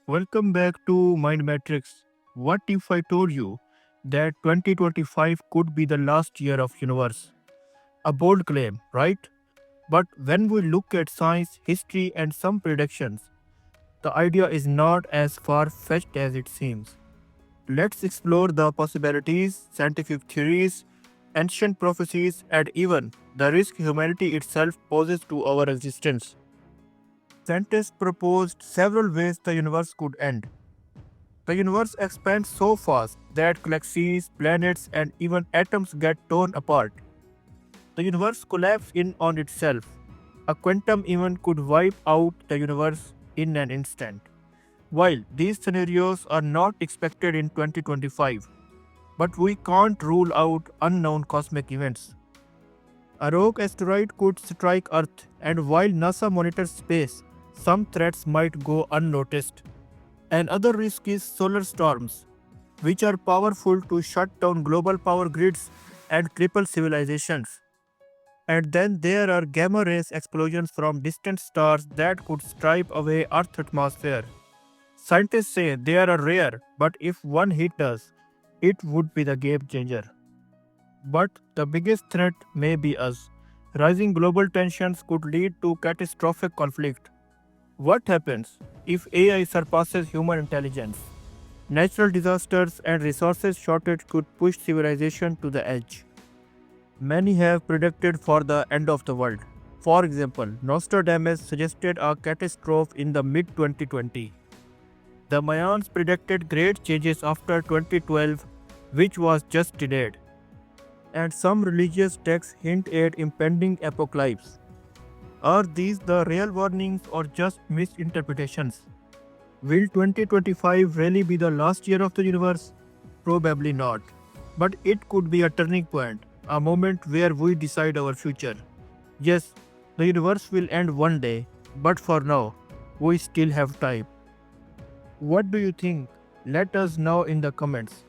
Welcome back to Mind Matrix. What if I told you that 2025 could be the last year of universe? A bold claim, right? But when we look at science, history and some predictions, the idea is not as far-fetched as it seems. Let's explore the possibilities, scientific theories, ancient prophecies and even the risk humanity itself poses to our existence. Scientists proposed several ways the universe could end. The universe expands so fast that galaxies, planets, and even atoms get torn apart. The universe collapses in on itself. A quantum event could wipe out the universe in an instant. While these scenarios are not expected in 2025, but we can't rule out unknown cosmic events. A rogue asteroid could strike Earth, and while NASA monitors space, some threats might go unnoticed. Another risk is solar storms, which are powerful to shut down global power grids and cripple civilizations. And then there are gamma rays explosions from distant stars that could strip away Earth's atmosphere. Scientists say they are rare, but if one hit us, it would be the game changer. But the biggest threat may be us. Rising global tensions could lead to catastrophic conflict. What happens if AI surpasses human intelligence? Natural disasters and resources shortage could push civilization to the edge. Many have predicted for the end of the world. For example, Nostradamus suggested a catastrophe in the mid 2020. The Mayans predicted great changes after 2012, which was just delayed. And some religious texts hint at impending apocalypse. Are these the real warnings or just misinterpretations? Will 2025 really be the last year of the universe? Probably not. But it could be a turning point, a moment where we decide our future. Yes, the universe will end one day, but for now, we still have time. What do you think? Let us know in the comments.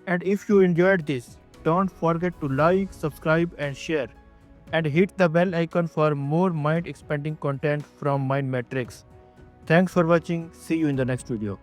And if you enjoyed this, don't forget to like, subscribe, and share. And hit the bell icon for more mind expanding content from Mind Matrix. Thanks for watching. See you in the next video.